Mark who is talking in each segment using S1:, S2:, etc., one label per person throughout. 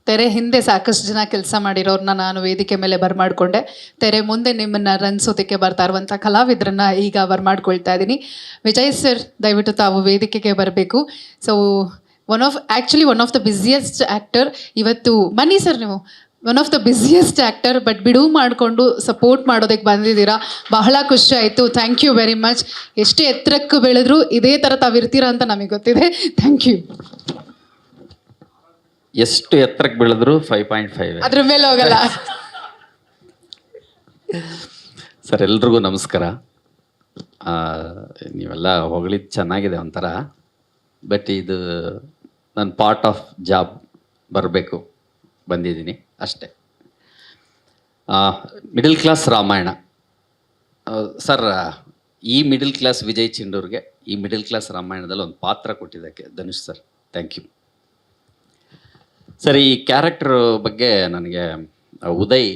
S1: ತೆರೆ ಹಿಂದೆ ಸಾಕಷ್ಟು ಜನ ಕೆಲಸ ಮಾಡಿರೋರನ್ನ ನಾನು ವೇದಿಕೆ ಮೇಲೆ ಬರ್ಮಾಡ್ಕೊಂಡೆ. ತೆರೆ ಮುಂದೆ ನಿಮ್ಮನ್ನು ರಂಜಿಸೋದಕ್ಕೆ ಬರ್ತಾ ಇರುವಂಥ ಕಲಾವಿದರನ್ನ ಈಗ ಬರ್ಮಾಡ್ಕೊಳ್ತಾ ಇದ್ದೀನಿ. ವಿಜಯ್ ಸರ್, ದಯವಿಟ್ಟು ತಾವು ವೇದಿಕೆಗೆ ಬರಬೇಕು. So one of the busiest actor ಇವತ್ತು. ಬನ್ನಿ ಸರ್, ನೀವು one of the busiest actor, but ಬಿಡುವು ಮಾಡಿಕೊಂಡು ಸಪೋರ್ಟ್ ಮಾಡೋದಕ್ಕೆ ಬಂದಿದ್ದೀರಾ. ಬಹಳ ಖುಷಿ ಆಯಿತು. Thank you very much. ಎಷ್ಟೇ ಎತ್ತರಕ್ಕೆ ಬೆಳೆದ್ರು ಇದೇ ಥರ ತಾವಿರ್ತೀರಾ ಅಂತ ನಮಗೆ ಗೊತ್ತಿದೆ. Thank you.
S2: ಎಷ್ಟು ಎತ್ತರಕ್ಕೆ ಬೆಳೆದ್ರು 5.5
S1: ಅದ್ರ ಮೇಲೆ ಹೋಗಲ್ಲ.
S2: ಸರ್, ಎಲ್ರಿಗೂ ನಮಸ್ಕಾರ. ನೀವೆಲ್ಲ ಹೊಗಳಿದ್ದು ಚೆನ್ನಾಗಿದೆ ಒಂಥರ, ಬಟ್ ಇದು ನನ್ನ ಪಾರ್ಟ್ ಆಫ್ ಜಾಬ್, ಬರಬೇಕು, ಬಂದಿದ್ದೀನಿ ಅಷ್ಟೆ. ಮಿಡಲ್ ಕ್ಲಾಸ್ ರಾಮಾಯಣ ಸರ್, ಈ ಮಿಡಲ್ ಕ್ಲಾಸ್ ವಿಜಯ್ ಚಿಂಡೂರ್ಗೆ ಈ ಮಿಡಲ್ ಕ್ಲಾಸ್ ರಾಮಾಯಣದಲ್ಲಿ ಒಂದು ಪಾತ್ರ ಕೊಟ್ಟಿದ್ದಕ್ಕೆ Dhanush sir, thank you sir. ಈ ಕ್ಯಾರೆಕ್ಟರ್ ಬಗ್ಗೆ ನನಗೆ ಉದಯ್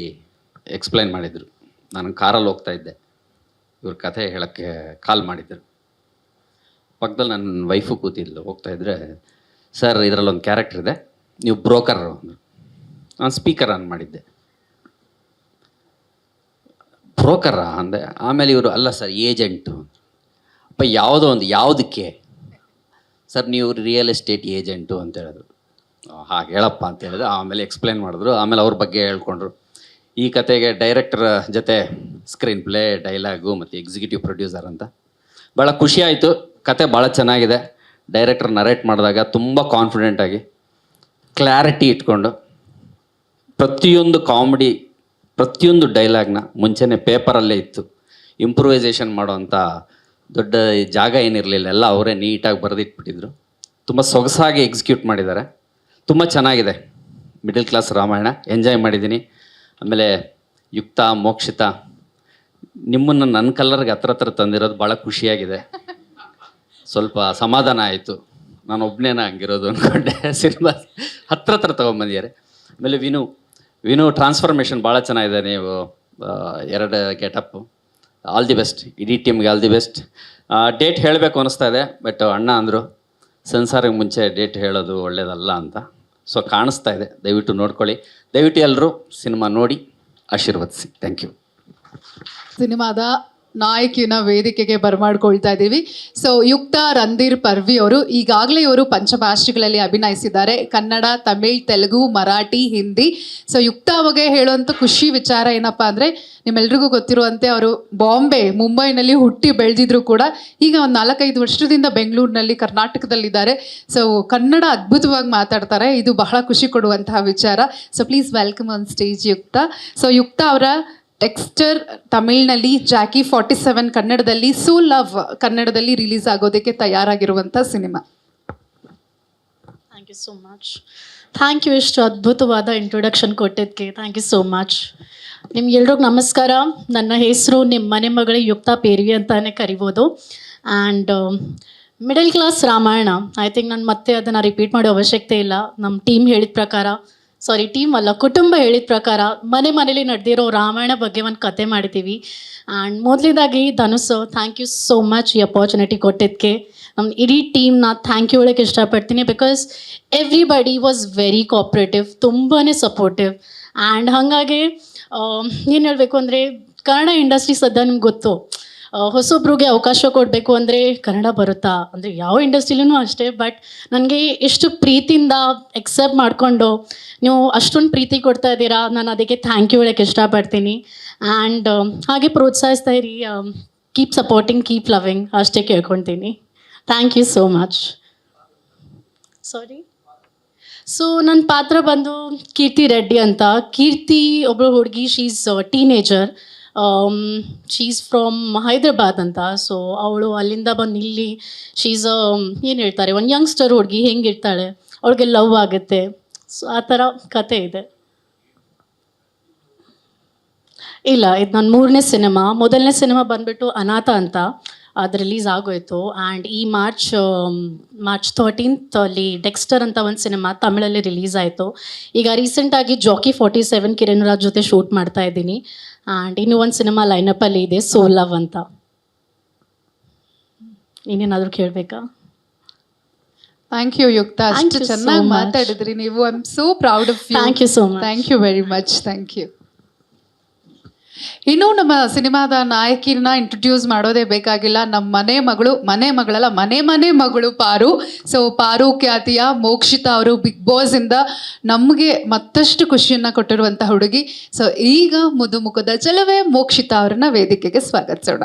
S2: ಎಕ್ಸ್ಪ್ಲೈನ್ ಮಾಡಿದರು. ನಾನು ಕಾರಲ್ಲಿ ಹೋಗ್ತಾ ಇದ್ದೆ, ಇವ್ರ ಕಥೆ ಹೇಳೋಕ್ಕೆ ಕಾಲ್ ಮಾಡಿದ್ದರು. ಪಕ್ಕದಲ್ಲಿ ನನ್ನ ವೈಫು ಕೂತಿದ್ಲು. ಹೋಗ್ತಾ ಇದ್ದರೆ, ಸರ್ ಇದರಲ್ಲೊಂದು ಕ್ಯಾರೆಕ್ಟರ್ ಇದೆ, ನೀವು ಬ್ರೋಕರ್ ಅಂದರು. ನಾನು ಸ್ಪೀಕರ್ ಆನ್ ಮಾಡಿದ್ದೆ. ಬ್ರೋಕರ ಅಂದೆ. ಆಮೇಲೆ ಇವರು, ಅಲ್ಲ ಸರ್ ಏಜೆಂಟು. ಅಪ್ಪ ಯಾವುದೋ ಒಂದು, ಯಾವುದಕ್ಕೆ ಸರ್? ನೀವು ರಿಯಲ್ ಎಸ್ಟೇಟ್ ಏಜೆಂಟು ಅಂತ ಹೇಳಿದ್ರು. ಹಾಗೆ ಹೇಳಪ್ಪ ಅಂತ ಹೇಳಿದ್ರೆ ಆಮೇಲೆ ಎಕ್ಸ್ಪ್ಲೈನ್ ಮಾಡಿದ್ರು. ಆಮೇಲೆ ಅವ್ರ ಬಗ್ಗೆ ಹೇಳ್ಕೊಂಡ್ರು. ಈ ಕತೆಗೆ ಡೈರೆಕ್ಟರ್ ಜೊತೆ ಸ್ಕ್ರೀನ್ ಪ್ಲೇ, ಡೈಲಾಗು ಮತ್ತು ಎಕ್ಸಿಕ್ಯೂಟಿವ್ ಪ್ರೊಡ್ಯೂಸರ್ ಅಂತ. ಭಾಳ ಖುಷಿ ಆಯಿತು. ಕತೆ ಭಾಳ ಚೆನ್ನಾಗಿದೆ. ಡೈರೆಕ್ಟರ್ ನರೇಟ್ ಮಾಡಿದಾಗ ತುಂಬ ಕಾನ್ಫಿಡೆಂಟಾಗಿ, ಕ್ಲಾರಿಟಿ ಇಟ್ಕೊಂಡು, ಪ್ರತಿಯೊಂದು ಕಾಮಿಡಿ, ಪ್ರತಿಯೊಂದು ಡೈಲಾಗ್ನ ಮುಂಚೆನೇ ಪೇಪರಲ್ಲೇ ಇತ್ತು. ಇಂಪ್ರೂವೈಸೇಷನ್ ಮಾಡೋವಂಥ ದೊಡ್ಡ ಜಾಗ ಏನಿರಲಿಲ್ಲ, ಎಲ್ಲ ಅವರೇ ನೀಟಾಗಿ ಬರೆದಿಟ್ಬಿಟ್ಟಿದ್ರು. ತುಂಬ ಸೊಗಸಾಗಿ ಎಕ್ಸಿಕ್ಯೂಟ್ ಮಾಡಿದ್ದಾರೆ. ತುಂಬ ಚೆನ್ನಾಗಿದೆ ಮಿಡಲ್ ಕ್ಲಾಸ್ ರಾಮಾಯಣ. ಎಂಜಾಯ್ ಮಾಡಿದ್ದೀನಿ. ಆಮೇಲೆ ಯುಕ್ತ, ಮೋಕ್ಷಿತ, ನಿಮ್ಮನ್ನು ನನ್ನ ಕಲ್ಲರ್ಗೆ ಹತ್ರ ತಂದಿರೋದು ಭಾಳ ಖುಷಿಯಾಗಿದೆ. ಸ್ವಲ್ಪ ಸಮಾಧಾನ ಆಯಿತು. ನಾನು ಒಬ್ಬನೇನ ಹಂಗಿರೋದು ಅಂದ್ಕೊಂಡೆ. ಸಿನಿಮಾ ಹತ್ರ ತೊಗೊಂಬಂದಿದ್ದಾರೆ. ಆಮೇಲೆ ವಿನು ಟ್ರಾನ್ಸ್ಫಾರ್ಮೇಷನ್ ಭಾಳ ಚೆನ್ನಾಗಿದೆ. ನೀವು 2 ಗೆಟಪ್ಪು. ಆಲ್ ದಿ ಬೆಸ್ಟ್, ಇಡೀ ಟೀಮ್ಗೆ ಆಲ್ ದಿ ಬೆಸ್ಟ್. ಡೇಟ್ ಹೇಳಬೇಕು ಅನ್ನಿಸ್ತಾ ಇದೆ, ಬಟ್ ಅಣ್ಣ ಅಂದರು ಸೆನ್ಸಾರಿಗೆ ಮುಂಚೆ ಡೇಟ್ ಹೇಳೋದು ಒಳ್ಳೆಯದಲ್ಲ ಅಂತ. ಸೊ ಕಾಣಿಸ್ತಾ ಇದೆ, ದಯವಿಟ್ಟು ನೋಡ್ಕೊಳ್ಳಿ. ದಯವಿಟ್ಟು ಎಲ್ಲರೂ ಸಿನಿಮಾ ನೋಡಿ ಆಶೀರ್ವದಿಸಿ. Thank you.
S1: ಸಿನಿಮಾದ ನಾಯಕಿನ ವೇದಿಕೆಗೆ ಬರ್ಮಾಡ್ಕೊಳ್ತಾ ಇದ್ದೀವಿ. ಸೊ ಯುಕ್ತ ರಂಧೀರ್ ಪರ್ವಿ ಅವರು ಈಗಾಗಲೇ ಇವರು ಪಂಚಭಾಷೆಗಳಲ್ಲಿ ಅಭಿನಯಿಸಿದ್ದಾರೆ: ಕನ್ನಡ, ತಮಿಳ್, ತೆಲುಗು, ಮರಾಠಿ, ಹಿಂದಿ. ಸೊ ಯುಕ್ತ ಬಗ್ಗೆ ಹೇಳುವಂಥ ಖುಷಿ ವಿಚಾರ ಏನಪ್ಪ ಅಂದರೆ, ನಿಮ್ಮೆಲ್ರಿಗೂ ಗೊತ್ತಿರುವಂತೆ ಅವರು ಮುಂಬೈನಲ್ಲಿ ಹುಟ್ಟಿ ಬೆಳೆದಿದ್ರು ಕೂಡ ಈಗ ಒಂದು 4-5 ವರ್ಷದಿಂದ ಬೆಂಗಳೂರಿನಲ್ಲಿ, ಕರ್ನಾಟಕದಲ್ಲಿದ್ದಾರೆ. ಸೊ ಕನ್ನಡ ಅದ್ಭುತವಾಗಿ ಮಾತಾಡ್ತಾರೆ. ಇದು ಬಹಳ ಖುಷಿ ಕೊಡುವಂತಹ ವಿಚಾರ. So please welcome on stage ಯುಕ್ತ. ಸೊ ಯುಕ್ತ ಅವರ ಟೆಕ್ಸ್ಚರ್ ತಮಿಳ್ನಲ್ಲಿ, ಜಾಕಿ 47 ಕನ್ನಡದಲ್ಲಿ, ಸೋ ಲವ್ ಕನ್ನಡದಲ್ಲಿ ರಿಲೀಸ್ ಆಗೋದಕ್ಕೆ ತಯಾರಾಗಿರುವಂಥ cinema.
S3: Thank you so much. Thank you, ಇಷ್ಟು ಅದ್ಭುತವಾದ ಇಂಟ್ರೊಡಕ್ಷನ್ ಕೊಟ್ಟಿದ್ದಕ್ಕೆ ಥ್ಯಾಂಕ್ ಯು ಸೋ ಮಚ್. ನಿಮ್ಗೆಲ್ರಿಗೂ ನಮಸ್ಕಾರ. ನನ್ನ ಹೆಸರು ನಿಮ್ಮ ಮನೆ ಮಗಳೇ ಯುಕ್ತ ಪೇರ್ವಿ ಅಂತಾನೆ ಕರಿಬೋದು. And middle class Ramayana, I think ನಾನು ಮತ್ತೆ ಅದನ್ನು ರಿಪೀಟ್ ಮಾಡೋ ಅವಶ್ಯಕತೆ ಇಲ್ಲ. ನಮ್ಮ ಟೀಮ್ ಅಲ್ಲ, ಕುಟುಂಬ ಹೇಳಿದ ಪ್ರಕಾರ ಮನೇಲಿ ನಡೆದಿರೋ ರಾಮಾಯಣ ಬಗ್ಗೆ ಒಂದು ಕತೆ ಮಾಡಿದ್ದೀವಿ. ಆ್ಯಂಡ್ ಮೊದಲನೇದಾಗಿ Dhanush, thank you so much ಈ ಅಪಾರ್ಚುನಿಟಿ ಕೊಟ್ಟಿದ್ದಕ್ಕೆ. ನಮ್ಮ ಇಡೀ ಟೀಮ್ನ ಥ್ಯಾಂಕ್ ಯು ಹೇಳೋಕ್ಕೆ ಇಷ್ಟಪಡ್ತೀನಿ. Because everybody was very cooperative, ತುಂಬಾ ಸಪೋರ್ಟಿವ್. ಆ್ಯಂಡ್ ಹಾಗಾಗಿ ಏನು ಹೇಳಬೇಕು ಅಂದರೆ, ಕನ್ನಡ ಇಂಡಸ್ಟ್ರಿ ಸದ್ಯ ನಿಮ್ಗೆ ಗೊತ್ತು, ಹೊಸೊಬ್ರಿಗೆ ಅವಕಾಶ ಕೊಡಬೇಕು ಅಂದರೆ ಕನ್ನಡ ಬರುತ್ತಾ ಅಂದರೆ ಯಾವ ಇಂಡಸ್ಟ್ರಿಲೂ ಅಷ್ಟೇ. ಬಟ್ ನನಗೆ ಎಷ್ಟು ಪ್ರೀತಿಯಿಂದ ಎಕ್ಸೆಪ್ಟ್ ಮಾಡಿಕೊಂಡು ನೀವು ಅಷ್ಟೊಂದು ಪ್ರೀತಿ ಕೊಡ್ತಾ ಇದ್ದೀರಾ, ನಾನು ಅದಕ್ಕೆ ಥ್ಯಾಂಕ್ ಯು ಹೇಳೋಕ್ಕೆ ಇಷ್ಟಪಡ್ತೀನಿ. ಆ್ಯಂಡ್ ಹಾಗೆ ಪ್ರೋತ್ಸಾಹಿಸ್ತಾ ಇರಿ, ಕೀಪ್ ಸಪೋರ್ಟಿಂಗ್, ಕೀಪ್ ಲವಿಂಗ್, ಅಷ್ಟೇ ಕೇಳ್ಕೊತೀನಿ. Thank you so much. Sorry. So ನನ್ನ ಪಾತ್ರ ಬಂದು ಕೀರ್ತಿ ರೆಡ್ಡಿ ಅಂತ. ಕೀರ್ತಿ ಒಬ್ಬಳು ಹುಡುಗಿ, she is teenager. She's from Hyderabad ಅಂತ. ಸೊ ಅವಳು ಅಲ್ಲಿಂದ ಬಂದು ಇಲ್ಲಿ, ಶೀಸ್ ಏನು ಹೇಳ್ತಾರೆ, ಒಂದು ಯಂಗ್ಸ್ಟರ್ ಹುಡುಗಿ ಹೆಂಗಿರ್ತಾಳೆ, ಅವಳಿಗೆ ಲವ್ ಆಗುತ್ತೆ. ಸೊ ಆ ಥರ ಕತೆ ಇದೆ. ಇಲ್ಲ, ಇದು ನನ್ನ 3ನೇ ಸಿನಿಮಾ. ಮೊದಲನೇ ಸಿನಿಮಾ ಬಂದುಬಿಟ್ಟು ಅನಾಥ ಅಂತ, ಅದು ರಿಲೀಸ್ ಆಗೋಯಿತು. ಆ್ಯಂಡ್ ಈ ಮಾರ್ಚ್ 13th ಅಲ್ಲಿ ಡೆಕ್ಸ್ಟರ್ ಅಂತ ಒಂದು ಸಿನಿಮಾ ತಮಿಳಲ್ಲಿ ರಿಲೀಸ್ ಆಯಿತು. ಈಗ ರೀಸೆಂಟಾಗಿ ಜಾಕಿ 47 ಕಿರಣ್ ರಾಜ್ ಜೊತೆ ಶೂಟ್ ಮಾಡ್ತಾ ಇದ್ದೀನಿ. ಆ್ಯಂಡ್ ಇನ್ನೂ ಒಂದು ಸಿನಿಮಾ ಲೈನಪ್ಪಲ್ಲಿ ಇದೆ, ಸೋ ಲವ್ ಅಂತ. ಇನ್ನೇನಾದರೂ ಕೇಳಬೇಕಾ?
S1: ಥ್ಯಾಂಕ್ ಯು ಯುಕ್ತ,
S3: Thank
S1: ಅಷ್ಟು
S3: you so
S1: ಚೆನ್ನಾಗಿ
S3: much.
S1: ಮಾತಾಡಿದ್ರಿ ನೀವು. I am so proud of you.
S3: Thank you so much.
S1: Thank you very much. Thank you. ಇನ್ನು ನಮ್ಮ ಸಿನಿಮಾದ ನಾಯಕಿನ ಇಂಟ್ರೊಡ್ಯೂಸ್ ಮಾಡೋದೇ ಬೇಕಾಗಿಲ್ಲ. ನಮ್ಮ ಮನೆ ಮಗಳಲ್ಲ, ಮನೆ ಮಗಳು ಪಾರು. ಸೊ ಪಾರು ಖ್ಯಾತಿಯ ಮೋಕ್ಷಿತಾ ಅವರು ಬಿಗ್ ಬಾಸ್ ಇಂದ ನಮಗೆ ಮತ್ತಷ್ಟು ಖುಷಿಯನ್ನ ಕೊಟ್ಟಿರುವಂಥ ಹುಡುಗಿ. ಸೊ ಈಗ ಮುದ್ದು ಮುಖದ ಚೆಲುವೆ ಮೋಕ್ಷಿತಾ ಅವ್ರನ್ನ ವೇದಿಕೆಗೆ ಸ್ವಾಗತಿಸೋಣ.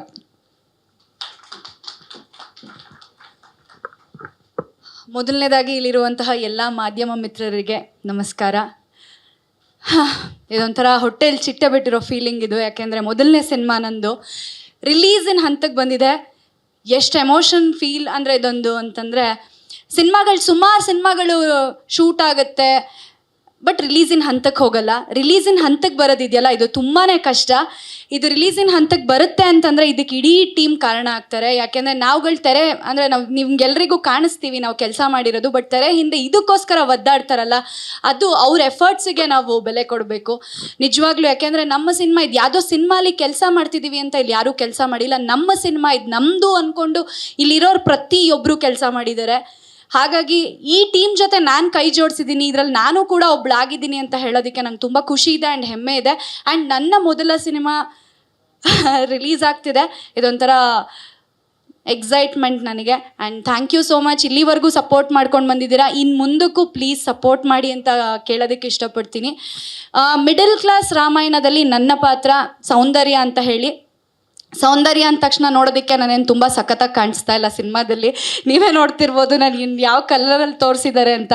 S4: ಮೊದಲನೇದಾಗಿ ಇಲ್ಲಿರುವಂತಹ ಎಲ್ಲ ಮಾಧ್ಯಮ ಮಿತ್ರರಿಗೆ ನಮಸ್ಕಾರ. ಇದೊಂಥರ ಹೊಟ್ಟೆಲಿ ಚಿಟ್ಟೆ ಬಿಟ್ಟಿರೋ ಫೀಲಿಂಗ್ ಇದು. ಯಾಕೆಂದರೆ ಮೊದಲನೇ ಸಿನಿಮಾ ನಂದು ರಿಲೀಸಿನ ಹಂತಕ್ಕೆ ಬಂದಿದೆ. ಎಷ್ಟು ಎಮೋಷನ್ ಫೀಲ್ ಅಂದರೆ ಇದೊಂದು ಅಂತಂದರೆ, ಸುಮಾರು ಸಿನಿಮಾಗಳು ಶೂಟ್ ಆಗುತ್ತೆ, ಬಟ್ ರಿಲೀಸಿನ ಹಂತಕ್ಕೆ ಹೋಗಲ್ಲ. ರಿಲೀಸಿನ ಹಂತಕ್ಕೆ ಬರೋದಿದೆಯಲ್ಲ, ಇದು ತುಂಬಾ ಕಷ್ಟ. ಇದು ರಿಲೀಸಿನ ಹಂತಕ್ಕೆ ಬರುತ್ತೆ ಅಂತಂದರೆ ಇದಕ್ಕೆ ಇಡೀ ಟೀಮ್ ಕಾರಣ ಆಗ್ತಾರೆ. ಯಾಕೆಂದರೆ ನಾವುಗಳು ತೆರೆ ಅಂದರೆ ನಾವು ನಿಮ್ಗೆಲ್ರಿಗೂ ಕಾಣಿಸ್ತೀವಿ ನಾವು ಕೆಲಸ ಮಾಡಿರೋದು, ಬಟ್ ತೆರೆ ಹಿಂದೆ ಇದಕ್ಕೋಸ್ಕರ ಒದ್ದಾಡ್ತಾರಲ್ಲ, ಅದು ಅವ್ರ ಎಫರ್ಟ್ಸಿಗೆ ನಾವು ಬೆಲೆ ಕೊಡಬೇಕು ನಿಜವಾಗ್ಲೂ. ಯಾಕೆಂದರೆ ನಮ್ಮ ಸಿನಿಮಾ ಇದು ಯಾವುದೋ ಸಿನಿಮಾಲಿ ಕೆಲಸ ಮಾಡ್ತಿದ್ದೀವಿ ಅಂತ ಇಲ್ಲಿ ಯಾರೂ ಕೆಲಸ ಮಾಡಿಲ್ಲ. ನಮ್ಮ ಸಿನಿಮಾ ಇದು ನಮ್ಮದು ಅಂದ್ಕೊಂಡು ಇಲ್ಲಿರೋರು ಪ್ರತಿಯೊಬ್ಬರು ಕೆಲಸ ಮಾಡಿದ್ದಾರೆ. ಹಾಗಾಗಿ ಈ ಟೀಮ್ ಜೊತೆ ನಾನು ಕೈ ಜೋಡಿಸಿದ್ದೀನಿ, ಇದರಲ್ಲಿ ನಾನು ಕೂಡ ಒಬ್ಳಾಗಿದ್ದೀನಿ ಅಂತ ಹೇಳೋದಕ್ಕೆ ನಂಗೆ ತುಂಬ ಖುಷಿ ಇದೆ ಆ್ಯಂಡ್ ಹೆಮ್ಮೆ ಇದೆ. ಆ್ಯಂಡ್ ನನ್ನ ಮೊದಲ ಸಿನಿಮಾ ರಿಲೀಸ್ ಆಗ್ತಿದೆ, ಇದೊಂಥರ ಎಕ್ಸೈಟ್ಮೆಂಟ್ ನನಗೆ. And thank you so much. ಇಲ್ಲಿವರೆಗೂ ಸಪೋರ್ಟ್ ಮಾಡ್ಕೊಂಡು ಬಂದಿದ್ದೀರಾ, ಇನ್ನು ಮುಂದಕ್ಕೂ ಪ್ಲೀಸ್ ಸಪೋರ್ಟ್ ಮಾಡಿ ಅಂತ ಕೇಳೋದಕ್ಕೆ ಇಷ್ಟಪಡ್ತೀನಿ. ಮಿಡಲ್ ಕ್ಲಾಸ್ ರಾಮಾಯಣದಲ್ಲಿ ನನ್ನ ಪಾತ್ರ ಸೌಂದರ್ಯ ಅಂತ ಹೇಳಿ. ಸೌಂದರ್ಯ ಅಂದ ತಕ್ಷಣ ನೋಡೋದಕ್ಕೆ ನಾನೇನು ತುಂಬ ಸಖತ್ತಾಗಿ ಕಾಣಿಸ್ತಾ ಇಲ್ಲ ಸಿನಿಮಾದಲ್ಲಿ. ನೀವೇ ನೋಡ್ತಿರ್ಬೋದು ನಾನು ಇನ್ನು ಯಾವ ಕಲರಲ್ಲಿ ತೋರಿಸಿದ್ದಾರೆ ಅಂತ.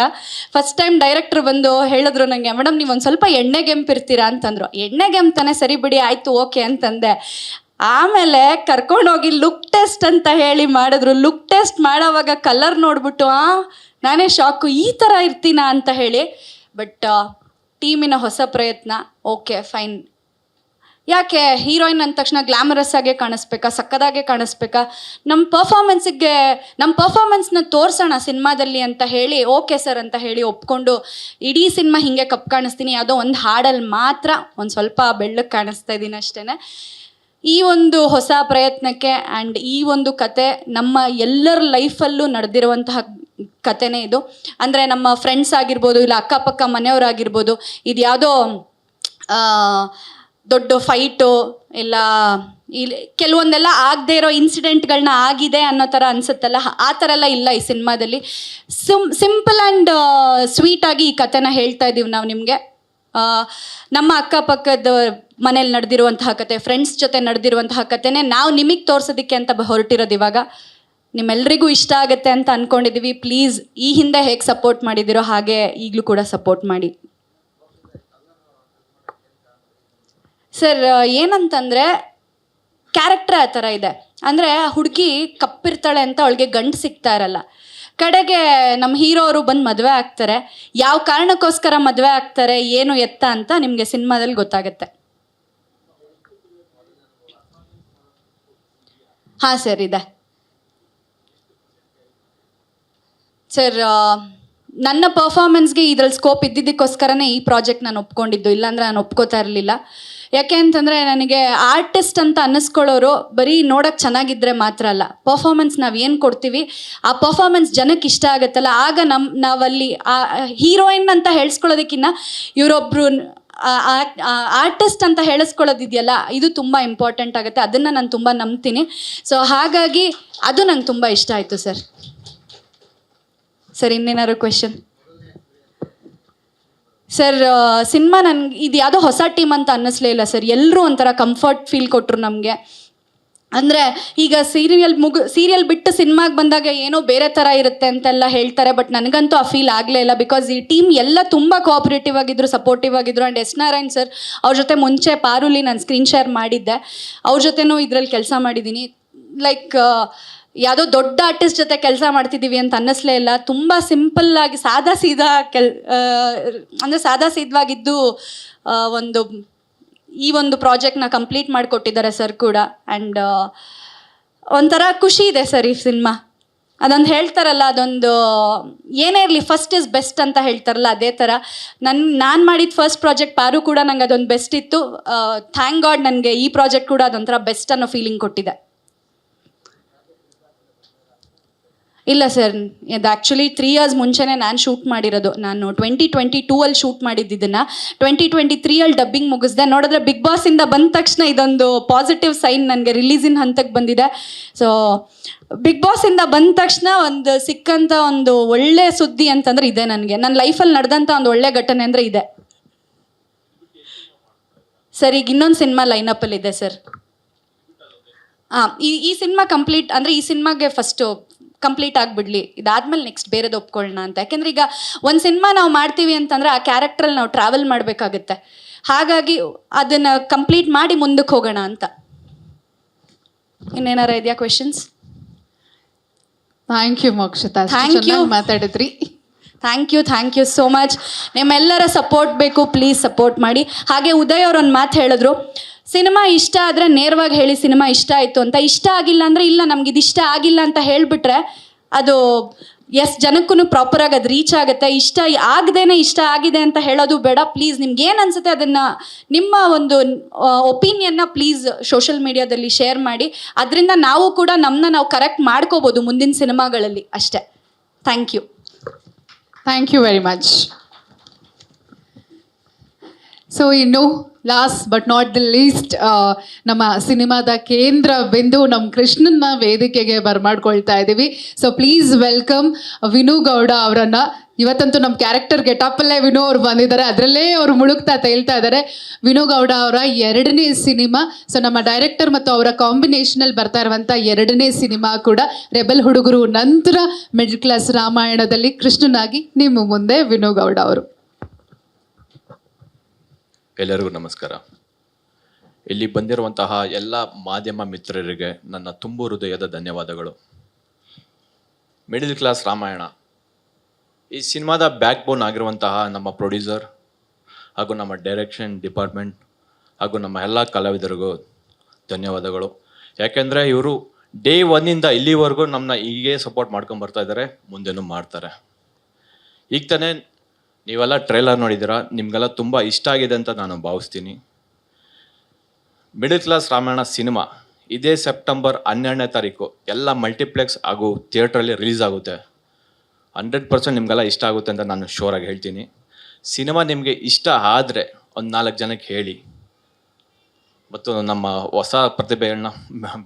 S4: ಫಸ್ಟ್ ಟೈಮ್ ಡೈರೆಕ್ಟ್ರ್ ಬಂದು ಹೇಳಿದ್ರು ನನಗೆ, ಮೇಡಮ್ ನೀವು ಒಂದು ಸ್ವಲ್ಪ ಎಣ್ಣೆಗೆಂಪಿರ್ತೀರಾ ಅಂತಂದರು. ಎಣ್ಣೆಗೆಂಪ್ತಾನೆ, ಸರಿ ಬಿಡಿ ಆಯಿತು ಓಕೆ ಅಂತಂದೆ. ಆಮೇಲೆ ಕರ್ಕೊಂಡೋಗಿ ಲುಕ್ ಟೆಸ್ಟ್ ಅಂತ ಹೇಳಿ ಮಾಡಿದ್ರು. ಲುಕ್ ಟೆಸ್ಟ್ ಮಾಡೋವಾಗ ಕಲರ್ ನೋಡ್ಬಿಟ್ಟು ನಾನೇ ಶಾಕು, ಈ ಥರ ಇರ್ತೀನಾ ಅಂತ ಹೇಳಿ. ಬಟ್ ಟೀಮಿನ ಹೊಸ ಪ್ರಯತ್ನ, ಓಕೆ ಫೈನ್. ಯಾಕೆ ಹೀರೋಯಿನ್ ಅಂದ ತಕ್ಷಣ ಗ್ಲಾಮರಸ್ ಆಗೇ ಕಾಣಿಸ್ಬೇಕಾ, ಸಕ್ಕದಾಗೆ ಕಾಣಿಸ್ಬೇಕಾ, ನಮ್ಮ ಪರ್ಫಾರ್ಮೆನ್ಸ್ನ ತೋರಿಸೋಣ ಸಿನಿಮಾದಲ್ಲಿ ಅಂತ ಹೇಳಿ ಓಕೆ ಸರ್ ಅಂತ ಹೇಳಿ ಒಪ್ಕೊಂಡು ಇಡೀ ಸಿನಿಮಾ ಹೀಗೆ ಕಪ್ ಕಾಣಿಸ್ತೀನಿ. ಯಾವುದೋ ಒಂದು ಹಾಡಲ್ಲಿ ಮಾತ್ರ ಒಂದು ಸ್ವಲ್ಪ ಬೆಳ್ಳಕ್ಕೆ ಕಾಣಿಸ್ತಾ ಇದ್ದೀನಿ ಅಷ್ಟೇ. ಈ ಒಂದು ಹೊಸ ಪ್ರಯತ್ನಕ್ಕೆ ಆ್ಯಂಡ್ ಈ ಒಂದು ಕತೆ ನಮ್ಮ ಎಲ್ಲರ ಲೈಫಲ್ಲೂ ನಡೆದಿರುವಂತಹ ಕತೆನೇ ಇದು. ಅಂದರೆ ನಮ್ಮ ಫ್ರೆಂಡ್ಸ್ ಆಗಿರ್ಬೋದು, ಇಲ್ಲ ಅಕ್ಕಪಕ್ಕ ಮನೆಯವರಾಗಿರ್ಬೋದು, ಇದು ಯಾವುದೋ ದೊಡ್ಡ ಫೈಟು ಇಲ್ಲ ಇಲ್ಲಿ ಕೆಲವೊಂದೆಲ್ಲ ಆಗದೆ ಇರೋ ಇನ್ಸಿಡೆಂಟ್ಗಳನ್ನ ಆಗಿದೆ ಅನ್ನೋ ಥರ ಅನಿಸುತ್ತಲ್ಲ, ಆ ಥರ ಎಲ್ಲ ಇಲ್ಲ ಈ ಸಿನಿಮಾದಲ್ಲಿ. ಸಿಂಪಲ್ ಆ್ಯಂಡ್ ಸ್ವೀಟಾಗಿ ಈ ಕಥೆನ ಹೇಳ್ತಾ ಇದ್ದೀವಿ ನಾವು ನಿಮಗೆ. ನಮ್ಮ ಅಕ್ಕಪಕ್ಕದ ಮನೇಲಿ ನಡೆದಿರುವಂತಹ ಕತೆ, ಫ್ರೆಂಡ್ಸ್ ಜೊತೆ ನಡೆದಿರುವಂತಹ ಕತೆನೇ ನಾವು ನಿಮಗೆ ತೋರಿಸೋದಕ್ಕೆ ಅಂತ ಹೊರಟಿರೋದು. ಇವಾಗ ನಿಮ್ಮೆಲ್ರಿಗೂ ಇಷ್ಟ ಆಗುತ್ತೆ ಅಂತ ಅಂದ್ಕೊಂಡಿದ್ದೀವಿ. ಪ್ಲೀಸ್ ಈ ಹಿಂದೆ ಹೇಗೆ ಸಪೋರ್ಟ್ ಮಾಡಿದ್ದೀರೋ ಹಾಗೆ ಈಗಲೂ ಕೂಡ ಸಪೋರ್ಟ್ ಮಾಡಿ. ಸರ್ ಏನಂತಂದರೆ ಕ್ಯಾರೆಕ್ಟರ್ ಆ ಥರ ಇದೆ. ಅಂದರೆ ಹುಡುಗಿ ಕಪ್ಪಿರ್ತಾಳೆ ಅಂತ ಅವಳಿಗೆ ಗಂಡು ಸಿಗ್ತಾ ಇರಲ್ಲ. ಕಡೆಗೆ ನಮ್ಮ ಹೀರೋ ಅವರು ಬಂದು ಮದುವೆ ಆಗ್ತಾರೆ. ಯಾವ ಕಾರಣಕ್ಕೋಸ್ಕರ ಮದುವೆ ಆಗ್ತಾರೆ, ಏನು ಎತ್ತ ಅಂತ ನಿಮಗೆ ಸಿನಿಮಾದಲ್ಲಿ ಗೊತ್ತಾಗುತ್ತೆ. ಹಾಂ ಸರ್ ಇದೆ ಸರ್. ನನ್ನ ಪರ್ಫಾರ್ಮೆನ್ಸ್ಗೆ ಇದ್ರಲ್ಲಿ ಸ್ಕೋಪ್ ಇದ್ದಿದ್ದಕ್ಕೋಸ್ಕರನೇ ಈ ಪ್ರಾಜೆಕ್ಟ್ ನಾನು ಒಪ್ಕೊಂಡಿದ್ದು, ಇಲ್ಲಾಂದರೆ ನಾನು ಒಪ್ಕೋತಾ ಇರಲಿಲ್ಲ. ಯಾಕೆ ಅಂತಂದರೆ ನನಗೆ ಆರ್ಟಿಸ್ಟ್ ಅಂತ ಅನ್ನಿಸ್ಕೊಳ್ಳೋರು ಬರೀ ನೋಡೋಕ್ಕೆ ಚೆನ್ನಾಗಿದ್ದರೆ ಮಾತ್ರ ಅಲ್ಲ, ಪರ್ಫಾರ್ಮೆನ್ಸ್ ನಾವು ಏನು ಕೊಡ್ತೀವಿ ಆ ಪರ್ಫಾರ್ಮೆನ್ಸ್ ಜನಕ್ಕೆ ಇಷ್ಟ ಆಗುತ್ತಲ್ಲ, ಆಗ ನಾವಲ್ಲಿ ಹೀರೋಯಿನ್ ಅಂತ ಹೇಳಿಸ್ಕೊಳ್ಳೋದಕ್ಕಿಂತ ಇವರೊಬ್ಬರು ಆರ್ಟಿಸ್ಟ್ ಅಂತ ಹೇಳಿಸ್ಕೊಳ್ಳೋದಿದೆಯಲ್ಲ, ಇದು ತುಂಬ ಇಂಪಾರ್ಟೆಂಟ್ ಆಗುತ್ತೆ. ಅದನ್ನು ನಾನು ತುಂಬ ನಂಬ್ತೀನಿ. ಸೊ ಹಾಗಾಗಿ ಅದು ನಂಗೆ ತುಂಬ ಇಷ್ಟ ಆಯಿತು ಸರ್. ಸರ್ ಇನ್ನೇನಾದ್ರು ಕ್ವೆಶನ್? ಸರ್ ಸಿನಿಮಾ ನನಗೆ ಇದು ಯಾವುದೋ ಹೊಸ ಟೀಮ್ ಅಂತ ಅನ್ನಿಸ್ಲೇ ಇಲ್ಲ ಸರ್. ಎಲ್ಲರೂ ಒಂಥರ ಕಂಫರ್ಟ್ ಫೀಲ್ ಕೊಟ್ಟರು ನಮಗೆ. ಅಂದರೆ ಈಗ ಸೀರಿಯಲ್ ಬಿಟ್ಟು ಸಿನಿಮಾಗೆ ಬಂದಾಗ ಏನೋ ಬೇರೆ ಥರ ಇರುತ್ತೆ ಅಂತೆಲ್ಲ ಹೇಳ್ತಾರೆ, ಬಟ್ ನನಗಂತೂ ಆ ಫೀಲ್ ಆಗಲೇ ಇಲ್ಲ. ಬಿಕಾಸ್ ಈ ಟೀಮ್ ಎಲ್ಲ ತುಂಬ ಕೋಆಪ್ರೇಟಿವ್ ಆಗಿದ್ರು, ಸಪೋರ್ಟಿವ್ ಆಗಿದ್ರು. ಆ್ಯಂಡ್ ಎಸ್ ನಾರಾಯಣ್ ಸರ್ ಅವ್ರ ಜೊತೆ ಮುಂಚೆ ಪಾರುಲಿ ನಾನು ಸ್ಕ್ರೀನ್ ಶೇರ್ ಮಾಡಿದ್ದೆ, ಅವ್ರ ಜೊತೆನೂ ಇದರಲ್ಲಿ ಕೆಲಸ ಮಾಡಿದ್ದೀನಿ. ಲೈಕ್ ಯಾವುದೋ ದೊಡ್ಡ ಆರ್ಟಿಸ್ಟ್ ಜೊತೆ ಕೆಲಸ ಮಾಡ್ತಿದ್ದೀವಿ ಅಂತ ಅನ್ನಿಸ್ಲೇ ಇಲ್ಲ. ತುಂಬ ಸಿಂಪಲ್ಲಾಗಿ ಸಾದಾ ಸೀದವಾಗಿದ್ದು ಈ ಒಂದು ಪ್ರಾಜೆಕ್ಟ್ನ ಕಂಪ್ಲೀಟ್ ಮಾಡಿಕೊಟ್ಟಿದ್ದಾರೆ ಸರ್ ಕೂಡ. ಆ್ಯಂಡ್ ಒಂಥರ ಖುಷಿ ಇದೆ ಸರ್ ಈ ಸಿನಿಮಾ. ಅದೊಂದು ಹೇಳ್ತಾರಲ್ಲ, ಅದೊಂದು ಏನೇ ಇರಲಿ ಫಸ್ಟ್ ಇಸ್ ಬೆಸ್ಟ್ ಅಂತ ಹೇಳ್ತಾರಲ್ಲ, ಅದೇ ಥರ ನಾನು ಮಾಡಿದ ಫಸ್ಟ್ ಪ್ರಾಜೆಕ್ಟ್ ಪಾರು ಕೂಡ ನಂಗೆ ಅದೊಂದು ಬೆಸ್ಟ್ ಇತ್ತು. ಥ್ಯಾಂಕ್ ಗಾಡ್ ನನಗೆ ಈ ಪ್ರಾಜೆಕ್ಟ್ ಕೂಡ ಅದೊಂಥರ ಬೆಸ್ಟ್ ಅನ್ನೋ ಫೀಲಿಂಗ್ ಕೊಟ್ಟಿದೆ. ಇಲ್ಲ ಸರ್, ಇದು ಆ್ಯಕ್ಚುಲಿ 3 ಇಯರ್ಸ್ ಮುಂಚೆನೇ ನಾನು ಶೂಟ್ ಮಾಡಿರೋದು. ನಾನು 2022 ಅಲ್ಲಿ ಶೂಟ್ ಮಾಡಿದ್ದನ್ನು 2023 ಅಲ್ಲಿ ಡಬ್ಬಿಂಗ್ ಮುಗಿಸ್ದೆ. ನೋಡಿದ್ರೆ ಬಿಗ್ ಬಾಸಿಂದ ಬಂದ ತಕ್ಷಣ ಇದೊಂದು ಪಾಸಿಟಿವ್ ಸೈನ್, ನನಗೆ ರಿಲೀಸಿನ ಹಂತಕ್ಕೆ ಬಂದಿದೆ. ಸೊ ಬಿಗ್ ಬಾಸಿಂದ ಬಂದ ತಕ್ಷಣ ಒಂದು ಸಿಕ್ಕಂಥ ಒಂದು ಒಳ್ಳೆ ಸುದ್ದಿ ಅಂತಂದ್ರೆ ಇದೆ. ನನಗೆ ನನ್ನ ಲೈಫಲ್ಲಿ ನಡೆದಂಥ ಒಂದು ಒಳ್ಳೆ ಘಟನೆ ಅಂದರೆ ಇದೆ ಸರ್. ಈಗ ಇನ್ನೊಂದು ಸಿನಿಮಾ ಲೈನಪ್ಪಲ್ಲಿದೆ ಸರ್. ಹಾಂ, ಈ ಸಿನಿಮಾ ಕಂಪ್ಲೀಟ್ ಅಂದರೆ ಈ ಸಿನಿಮಾಗೆ ಫಸ್ಟು ಕಂಪ್ಲೀಟ್ ಆಗಿಬಿಡ್ಲಿ, ಇದಾದ್ಮೇಲೆ ನೆಕ್ಸ್ಟ್ ಬೇರೆದು ಒಪ್ಕೊಳ್ಳೋಣ ಅಂತ. ಯಾಕೆಂದರೆ ಈಗ ಒಂದು ಸಿನಿಮಾ ನಾವು ಮಾಡ್ತೀವಿ ಅಂತಂದರೆ ಆ ಕ್ಯಾರೆಕ್ಟ್ರಲ್ಲಿ ನಾವು ಟ್ರಾವೆಲ್ ಮಾಡಬೇಕಾಗುತ್ತೆ. ಹಾಗಾಗಿ ಅದನ್ನು ಕಂಪ್ಲೀಟ್ ಮಾಡಿ ಮುಂದಕ್ಕೆ ಹೋಗೋಣ ಅಂತ. ಇನ್ನೇನಾರ ಇದೆಯಾ questions?
S1: Thank you Mokshita,
S4: Thank you.
S1: ಮಾತಾಡಿದ್ರಿ.
S4: Thank you so much. ನಿಮ್ಮೆಲ್ಲರ ಸಪೋರ್ಟ್ ಬೇಕು, ಪ್ಲೀಸ್ ಸಪೋರ್ಟ್ ಮಾಡಿ. ಹಾಗೆ ಉದಯ್ ಅವ್ರು ಒಂದು ಮಾತು ಹೇಳಿದ್ರು, ಸಿನಿಮಾ ಇಷ್ಟ ಆದರೆ ನೇರವಾಗಿ ಹೇಳಿ ಸಿನಿಮಾ ಇಷ್ಟ ಆಯಿತು ಅಂತ. ಇಷ್ಟ ಆಗಿಲ್ಲ ಅಂದರೆ ಇಲ್ಲ ನಮ್ಗೆ ಇದು ಇಷ್ಟ ಆಗಿಲ್ಲ ಅಂತ ಹೇಳಿಬಿಟ್ರೆ ಅದು ಜನಕ್ಕೂ ಪ್ರಾಪರಾಗಿ ಅದು ರೀಚ್ ಆಗುತ್ತೆ. ಇಷ್ಟ ಆಗದೇನೆ ಇಷ್ಟ ಆಗಿದೆ ಅಂತ ಹೇಳೋದು ಬೇಡ. ಪ್ಲೀಸ್ ನಿಮ್ಗೆ ಏನು ಅನಿಸುತ್ತೆ ಅದನ್ನು, ನಿಮ್ಮ ಒಂದು ಒಪಿನಿಯನ್ನ ಪ್ಲೀಸ್ ಸೋಷಿಯಲ್ ಮೀಡಿಯಾದಲ್ಲಿ ಶೇರ್ ಮಾಡಿ. ಅದರಿಂದ ನಾವು ಕೂಡ ನಮ್ಮನ್ನ ನಾವು ಕರೆಕ್ಟ್ ಮಾಡ್ಕೋಬೋದು ಮುಂದಿನ ಸಿನಿಮಾಗಳಲ್ಲಿ ಅಷ್ಟೇ. Thank you.
S1: Thank you very much. So ಇನ್ನು last but not the least, ನಮ್ಮ ಸಿನಿಮಾದ ಕೇಂದ್ರ ಬಿಂದು ನಮ್ಮ ಕೃಷ್ಣನ್ನ ವೇದಿಕೆಗೆ ಬರ್ಮಾಡ್ಕೊಳ್ತಾ ಇದ್ದೀವಿ. So please welcome Vinu Gowda ಅವರನ್ನು. ಇವತ್ತಂತೂ ನಮ್ಮ ಕ್ಯಾರೆಕ್ಟರ್ ಗೆಟಪ್ಪಲ್ಲೇ ವಿನು ಅವ್ರು ಬಂದಿದ್ದಾರೆ, ಅದರಲ್ಲೇ ಅವರು ಮುಳುಗ್ತಾ ತೇಲ್ತಾ ಇದ್ದಾರೆ. ವಿನು ಗೌಡ ಅವರ 2ನೇ ಸಿನಿಮಾ. ಸೊ ನಮ್ಮ ಡೈರೆಕ್ಟರ್ ಮತ್ತು ಅವರ ಕಾಂಬಿನೇಷನಲ್ಲಿ ಬರ್ತಾ ಇರುವಂಥ 2ನೇ ಸಿನಿಮಾ ಕೂಡ ರೆಬೆಲ್ ಹುಡುಗರು ನಂತರ ಮಿಡ್ಲ್ ಕ್ಲಾಸ್ ರಾಮಾಯಣದಲ್ಲಿ ಕೃಷ್ಣನಾಗಿ ನಿಮ್ಮ ಮುಂದೆ ವಿನು ಗೌಡ ಅವರು.
S5: ಎಲ್ಲರಿಗೂ ನಮಸ್ಕಾರ. ಇಲ್ಲಿ ಬಂದಿರುವಂತಹ ಎಲ್ಲ ಮಾಧ್ಯಮ ಮಿತ್ರರಿಗೆ ನನ್ನ ತುಂಬು ಹೃದಯದ ಧನ್ಯವಾದಗಳು. ಮಿಡಿಲ್ ಕ್ಲಾಸ್ ರಾಮಾಯಣ ಈ ಸಿನಿಮಾದ ಬ್ಯಾಕ್ ಬೋನ್ ಆಗಿರುವಂತಹ ನಮ್ಮ ಪ್ರೊಡ್ಯೂಸರ್ ಹಾಗೂ ನಮ್ಮ ಡೈರೆಕ್ಷನ್ ಡಿಪಾರ್ಟ್ಮೆಂಟ್ ಹಾಗೂ ನಮ್ಮ ಎಲ್ಲ ಕಲಾವಿದರಿಗೂ ಧನ್ಯವಾದಗಳು. ಯಾಕೆಂದರೆ ಇವರು ಡೇ 1ಇಂದ ಇಲ್ಲಿವರೆಗೂ ನಮ್ಮನ್ನ ಹೀಗೆ ಸಪೋರ್ಟ್ ಮಾಡ್ಕೊಂಡು ಬರ್ತಾ ಇದ್ದಾರೆ, ಮುಂದೆನೂ ಮಾಡ್ತಾರೆ. ಈಗ ತಾನೇ ನೀವೆಲ್ಲ ಟ್ರೇಲರ್ ನೋಡಿದ್ದೀರಾ, ನಿಮಗೆಲ್ಲ ತುಂಬ ಇಷ್ಟ ಆಗಿದೆ ಅಂತ ನಾನು ಭಾವಿಸ್ತೀನಿ. ಮಿಡಲ್ ಕ್ಲಾಸ್ ರಾಮಾಯಣ ಸಿನಿಮಾ ಇದೇ ಸೆಪ್ಟೆಂಬರ್ 12ನೇ ತಾರೀಕು ಎಲ್ಲ ಮಲ್ಟಿಪ್ಲೆಕ್ಸ್ ಹಾಗೂ ಥಿಯೇಟ್ರಲ್ಲಿ ರಿಲೀಸ್ ಆಗುತ್ತೆ. 100% ನಿಮಗೆಲ್ಲ ಇಷ್ಟ ಆಗುತ್ತೆ ಅಂತ ನಾನು ಶೋರಾಗಿ ಹೇಳ್ತೀನಿ. ಸಿನಿಮಾ ನಿಮಗೆ ಇಷ್ಟ ಆದರೆ ಒಂದು 4 ಜನಕ್ಕೆ ಹೇಳಿ, ಮತ್ತು ನಮ್ಮ ಹೊಸ ಪ್ರತಿಭೆಗಳನ್ನ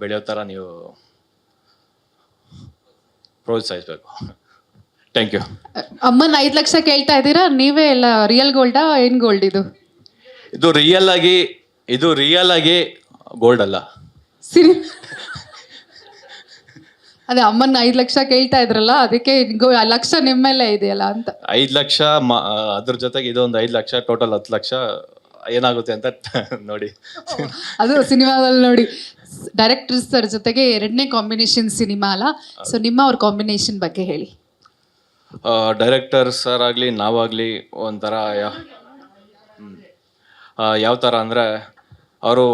S5: ಬೆಳೆಯೋ ಥರ ನೀವು ಪ್ರೋತ್ಸಾಹಿಸಬೇಕು. Thank you.
S1: ಅಮ್ಮನ 5 ಲಕ್ಷ ಕೇಳ್ತಾ ಇದ್ದೀರಾ, ನೀವೇ ಎಲ್ಲ ರಿಯಲ್ ಗೋಲ್ಡಾ ಏನು ಗೋಲ್ಡ್ ಇದು?
S5: ಇದು ರಿಯಲ್ ಆಗಿ ಗೋಲ್ಡ್ ಅಲ್ಲ.
S1: ಅದೇ ಅಮ್ಮನ 5 ಲಕ್ಷ ಕೇಳ್ತಾ ಇದ್ರಲ್ಲ, ಅದಕ್ಕೆ ಲಕ್ಷ ನಿಮ್ಮ ಮೇಲೆ ಇದೆಯಲ್ಲ ಅಂತ.
S5: 5 ಲಕ್ಷ ಅದ್ರ ಜೊತೆಗೆ ಇದೊಂದು 5 ಲಕ್ಷ, ಟೋಟಲ್ 10 ಲಕ್ಷ ಏನಾಗುತ್ತೆ ಅಂತ ನೋಡಿ.
S1: ಅದು ಸಿನಿಮಾದಲ್ಲಿ ನೋಡಿ, ಡೈರೆಕ್ಟರ್ ಸರ್ ಜೊತೆಗೆ 2ನೇ ಕಾಂಬಿನೇಷನ್ ಸಿನಿಮಾ ಅಲ್ಲ. ಸೊ ನಿಮ್ಮ ಅವ್ರ ಕಾಂಬಿನೇಷನ್ ಬಗ್ಗೆ ಹೇಳಿ.
S5: ಡೈರೆಕ್ಟರ್ ಸರ್ ಆಗಲಿ ನಾವಾಗಲಿ ಒಂಥರ ಯಾವ ಥರ ಅಂದರೆ, ಅವರು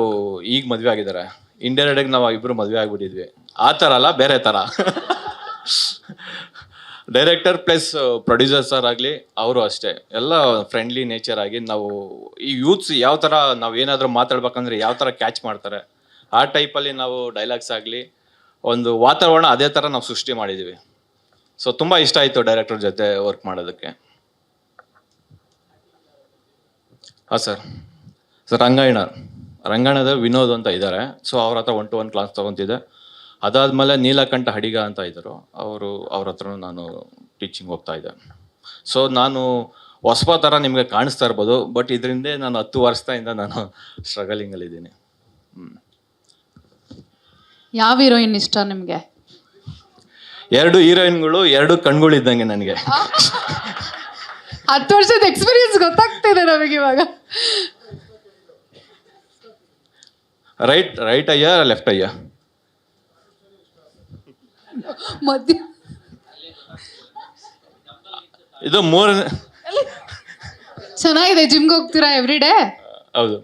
S5: ಈಗ ಮದುವೆ ಆಗಿದ್ದಾರೆ, ಇಂಡೈರೆಕ್ಟಾಗಿ ನಾವು ಇಬ್ಬರು ಮದುವೆ ಆಗಿಬಿಟ್ಟಿದ್ವಿ. ಆ ಥರ ಅಲ್ಲ, ಬೇರೆ ಥರ. ಡೈರೆಕ್ಟರ್ ಪ್ಲಸ್ ಪ್ರೊಡ್ಯೂಸರ್ ಸರ್ ಆಗಲಿ ಅವರು ಅಷ್ಟೇ, ಎಲ್ಲ ಫ್ರೆಂಡ್ಲಿ ನೇಚರ್ ಆಗಿ ನಾವು ಈ ಯೂತ್ಸ್ ಯಾವ ಥರ ನಾವು ಏನಾದರೂ ಮಾತಾಡ್ಬೇಕಂದ್ರೆ ಯಾವ ಥರ ಕ್ಯಾಚ್ ಮಾಡ್ತಾರೆ ಆ ಟೈಪಲ್ಲಿ ನಾವು ಡೈಲಾಗ್ಸ್ ಆಗಲಿ ಒಂದು ವಾತಾವರಣ ಅದೇ ಥರ ನಾವು ಸೃಷ್ಟಿ ಮಾಡಿದ್ದೀವಿ. ಸೊ ತುಂಬ ಇಷ್ಟ ಆಯಿತು ಡೈರೆಕ್ಟರ್ ಜೊತೆ ವರ್ಕ್ ಮಾಡೋದಕ್ಕೆ. ಹಾಂ ಸರ್ ರಂಗಾಯಣದ ವಿನೋದ್ ಅಂತ ಇದ್ದಾರೆ. ಸೊ ಅವ್ರ ಹತ್ರ 1-to-1 ಕ್ಲಾಸ್ ತೊಗೊತಿದ್ದೆ. ಅದಾದಮೇಲೆ ನೀಲಕಂಠ ಹಡಿಗ ಅಂತ ಇದ್ದರು, ಅವ್ರ ಹತ್ರ ನಾನು ಟೀಚಿಂಗ್ ಹೋಗ್ತಾ ಇದ್ದೆ. ಸೊ ನಾನು ಹೊಸಬ ಥರ ನಿಮಗೆ ಕಾಣಿಸ್ತಾ ಇರ್ಬೋದು, ಬಟ್ ಇದರಿಂದ ನಾನು 10 ವರ್ಷದಿಂದ ನಾನು ಸ್ಟ್ರಗಲಿಂಗಲ್ಲಿದ್ದೀನಿ.
S1: ಯಾವ ಹೀರೋಯಿನ್ ಇಷ್ಟ ನಿಮಗೆ?
S5: 2 ಹೀರೋಯಿನ್ಗಳು 2 ಕಣ್ಗಳು ಇದ್ದಂಗೆ ನನಗೆ.
S1: 10 ವರ್ಷದ ಎಕ್ಸ್ಪೀರಿಯನ್ಸ್ ಗೊತ್ತಾಗ್ತಿದೆ ನಮಗೆ ಇವಾಗ.
S5: ರೈಟ್ ಅಯ್ಯ ಲೆಫ್ಟ್ ಅಯ್ಯ?
S1: ಮಧ್ಯ
S5: ಇದು 3
S1: ಚೆನ್ನಾಗಿದೆ. ಜಿಮ್ಗೆ ಹೋಗ್ತೀರಾ ಎವ್ರಿ ಡೇ?
S5: ಹೌದು.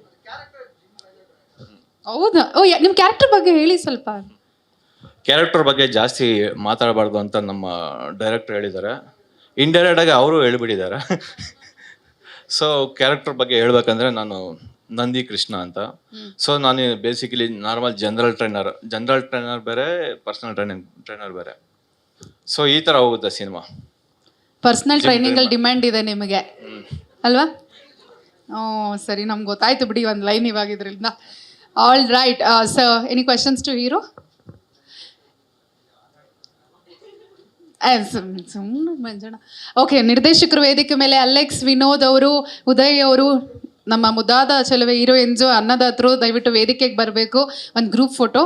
S1: ಹೌದಾ? ನಿಮ್ಮ ಕ್ಯಾರೆಕ್ಟರ್ ಬಗ್ಗೆ ಹೇಳಿ ಸ್ವಲ್ಪ.
S5: ಕ್ಯಾರೆಕ್ಟರ್ ಬಗ್ಗೆ ಜಾಸ್ತಿ ಮಾತಾಡಬಾರ್ದು ಅಂತ ನಮ್ಮ ಡೈರೆಕ್ಟರ್ ಹೇಳಿದ್ದಾರೆ. ಇಂಡೈರೆಕ್ಟಾಗಿ ಅವರು ಹೇಳ್ಬಿಟ್ಟಿದ್ದಾರೆ. ಸೊ ಕ್ಯಾರೆಕ್ಟರ್ ಬಗ್ಗೆ ಹೇಳ್ಬೇಕಂದ್ರೆ, ನಾನು ನಂದಿ ಕೃಷ್ಣ ಅಂತ. ಸೊ ನಾನು ಬೇಸಿಕಲಿ ನಾರ್ಮಲ್ ಜನರಲ್ ಟ್ರೈನರ್ ಬೇರೆ, ಪರ್ಸನಲ್ ಟ್ರೈನರ್ ಬೇರೆ. ಸೊ ಈ ಥರ ಹೋಗುತ್ತೆ ಸಿನಿಮಾ.
S1: ಪರ್ಸ್ನಲ್ ಟ್ರೈನಿಂಗಲ್ಲಿ ಡಿಮ್ಯಾಂಡ್ ಇದೆ ನಿಮಗೆ ಅಲ್ವಾ? ಸರಿ, ನಮ್ಗೆ ಗೊತ್ತಾಯ್ತು ಬಿಡಿ ಒಂದು ಲೈನ್ ಇವಾಗ ಇದರಿಂದ. All right sir, any questions to hero? ಸುಮ್ಮನೆ ಮಂಜಣ್ಣ. ಓಕೆ, ನಿರ್ದೇಶಕರು ವೇದಿಕೆ ಮೇಲೆ ಅಲೆಕ್ಸ್, ವಿನೋದ್ ಅವರು, ಉದಯ್ ಅವರು, ನಮ್ಮ ಮುದ್ದಾದ ಚೆಲುವೆ ಹೀರೋ ಎಂಜು, ಅನ್ನದಾತರು ದಯವಿಟ್ಟು ವೇದಿಕೆಗೆ ಬರಬೇಕು. ಒಂದು ಗ್ರೂಪ್ ಫೋಟೋ.